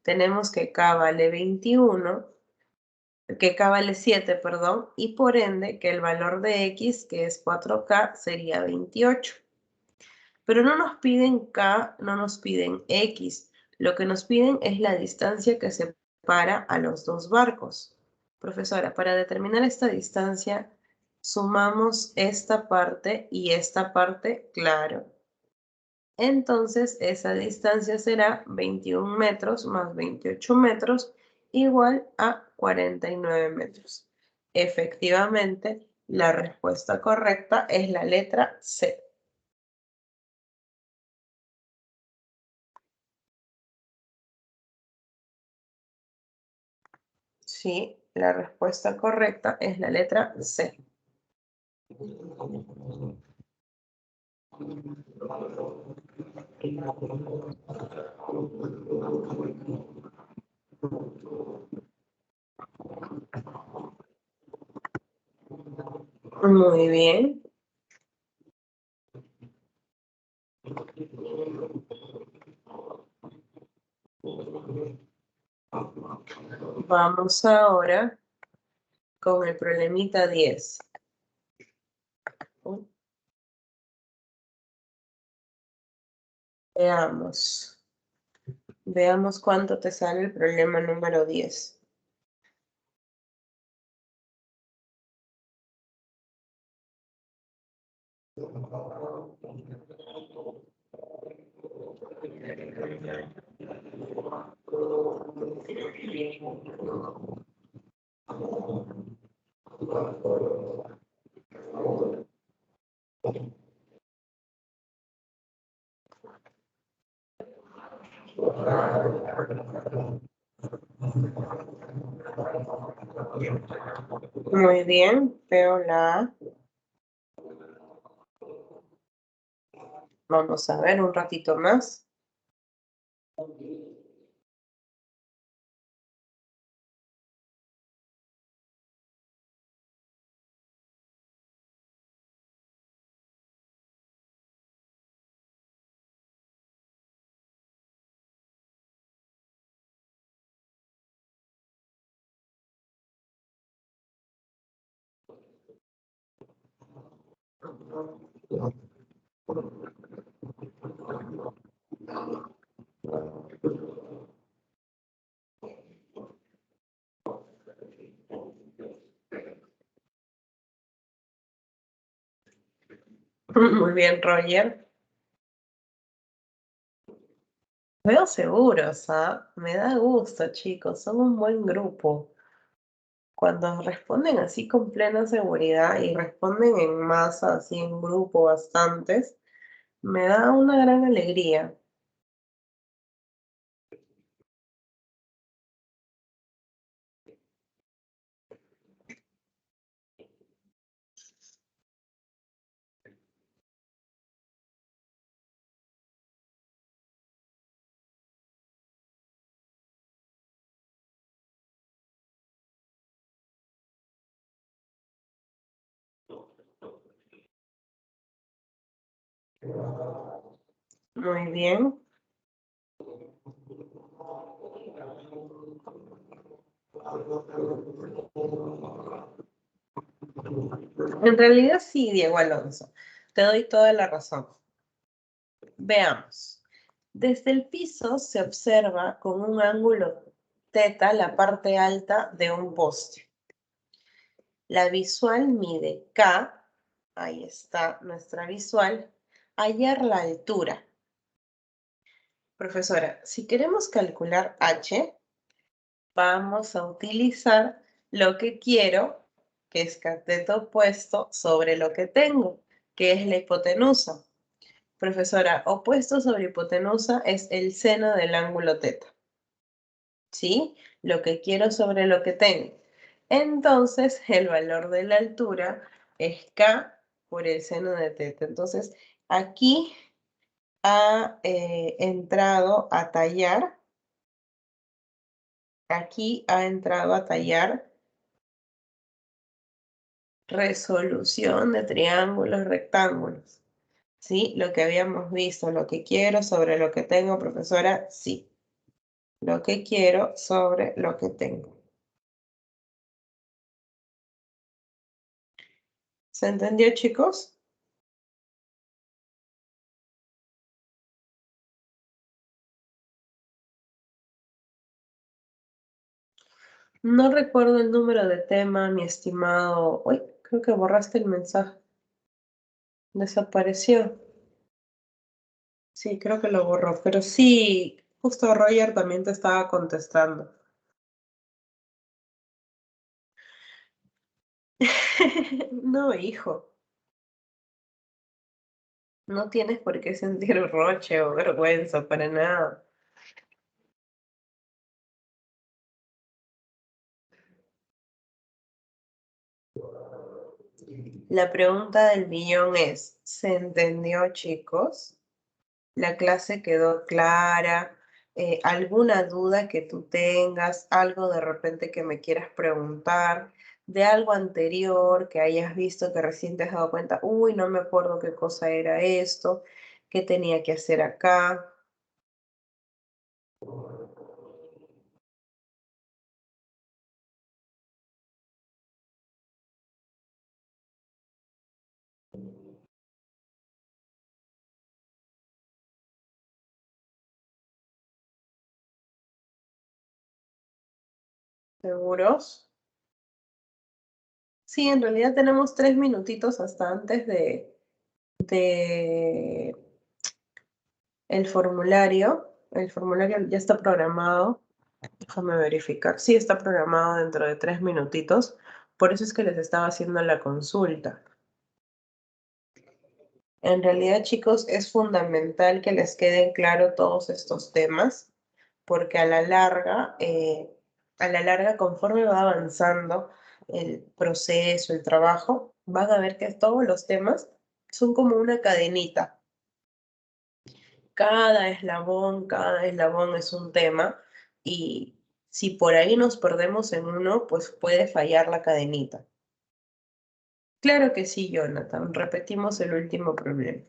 tenemos que K vale 21, que K vale 7, perdón, y por ende que el valor de X, que es 4K, sería 28. Pero no nos piden K, no nos piden X. Lo que nos piden es la distancia que separa a los dos barcos. Profesora, para determinar esta distancia, sumamos esta parte y esta parte, claro. Entonces, esa distancia será 21 metros más 28 metros igual a 49 metros. Efectivamente, la respuesta correcta es la letra C. Sí, la respuesta correcta es la letra C. Muy bien. Vamos ahora con el problemita 10. Veamos. Veamos cuánto te sale el problema número 10. Muy bien, veo la A. Vamos a ver un ratito más. Muy bien, Roger. Veo seguros, ¿ah? Me da gusto, chicos. Son un buen grupo. Cuando responden así con plena seguridad y responden en masa, así en grupo, bastantes, me da una gran alegría. Muy bien. En realidad sí, Diego Alonso. Te doy toda la razón. Veamos. Desde el piso se observa con un ángulo θ la parte alta de un poste. La visual mide K, ahí está nuestra visual, hallar la altura. Profesora, si queremos calcular H, vamos a utilizar lo que quiero, que es cateto opuesto sobre lo que tengo, que es la hipotenusa. Profesora, opuesto sobre hipotenusa es el seno del ángulo θ. ¿Sí? Lo que quiero sobre lo que tengo. Entonces, el valor de la altura es K por el seno de θ. Entonces, aquí ha entrado a tallar, resolución de triángulos rectángulos. ¿Sí? Lo que habíamos visto, lo que quiero sobre lo que tengo, profesora, sí. Lo que quiero sobre lo que tengo. ¿Se entendió, chicos? No recuerdo el número de tema, mi estimado. Uy, creo que borraste el mensaje. Desapareció. Sí, creo que lo borró. Pero sí, justo Roger también te estaba contestando. No, hijo. No tienes por qué sentir roche o vergüenza para nada. La pregunta del millón es, ¿se entendió, chicos? La clase quedó clara. ¿Alguna duda que tú tengas? ¿Algo de repente que me quieras preguntar? ¿De algo anterior que hayas visto que recién te has dado cuenta? Uy, no me acuerdo qué cosa era esto, qué tenía que hacer acá. ¿Seguros? Sí, en realidad tenemos 3 minutitos hasta antes de el formulario. El formulario ya está programado. Déjame verificar. Sí, está programado dentro de 3 minutitos. Por eso es que les estaba haciendo la consulta. En realidad, chicos, es fundamental que les queden claros todos estos temas, porque a la larga, conforme va avanzando el proceso, el trabajo, van a ver que todos los temas son como una cadenita. Cada eslabón es un tema y si por ahí nos perdemos en uno, pues puede fallar la cadenita. Claro que sí, Jonathan. Repetimos el último problema.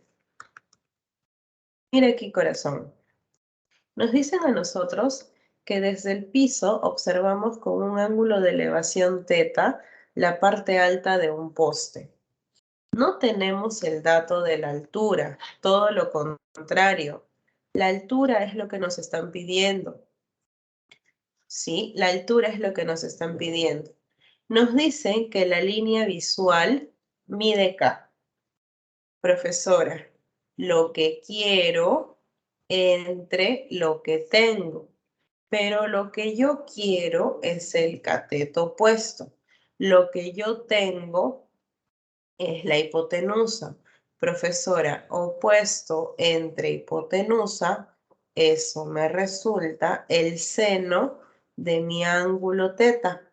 Mira aquí, corazón. Nos dicen a nosotros que desde el piso observamos con un ángulo de elevación θ la parte alta de un poste. No tenemos el dato de la altura, todo lo contrario. La altura es lo que nos están pidiendo. ¿Sí? La altura es lo que nos están pidiendo. Nos dicen que la línea visual mide K. Profesora, lo que quiero entre lo que tengo. Pero lo que yo quiero es el cateto opuesto. Lo que yo tengo es la hipotenusa. Profesora, opuesto entre hipotenusa, eso me resulta el seno de mi ángulo θ.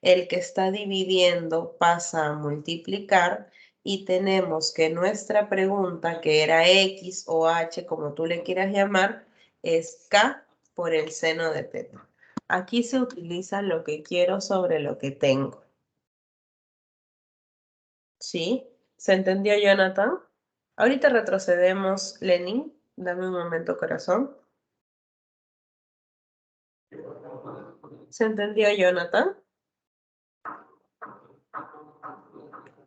El que está dividiendo pasa a multiplicar y tenemos que nuestra pregunta, que era X o H, como tú le quieras llamar, es K por el seno de θ. Aquí se utiliza lo que quiero sobre lo que tengo. ¿Sí? ¿Se entendió, Jonathan? Ahorita retrocedemos, Lenin. Dame un momento, corazón. ¿Se entendió, Jonathan?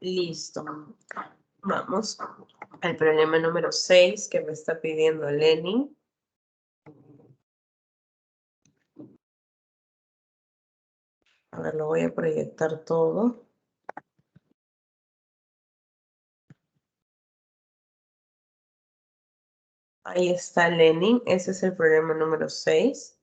Listo. Vamos al problema número 6 que me está pidiendo Lenin. A ver, lo voy a proyectar todo. Ahí está Lenin. Ese es el problema número 6.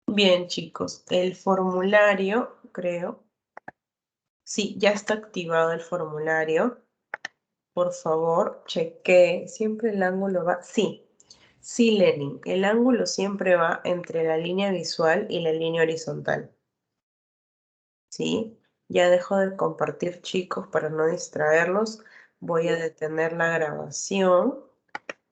Bien, chicos, el formulario, creo. Sí, ya está activado el formulario. Por favor, cheque. Siempre el ángulo va. Sí, sí, Lenin. El ángulo siempre va entre la línea visual y la línea horizontal. ¿Sí? Ya dejo de compartir, chicos, para no distraerlos. Voy a detener la grabación.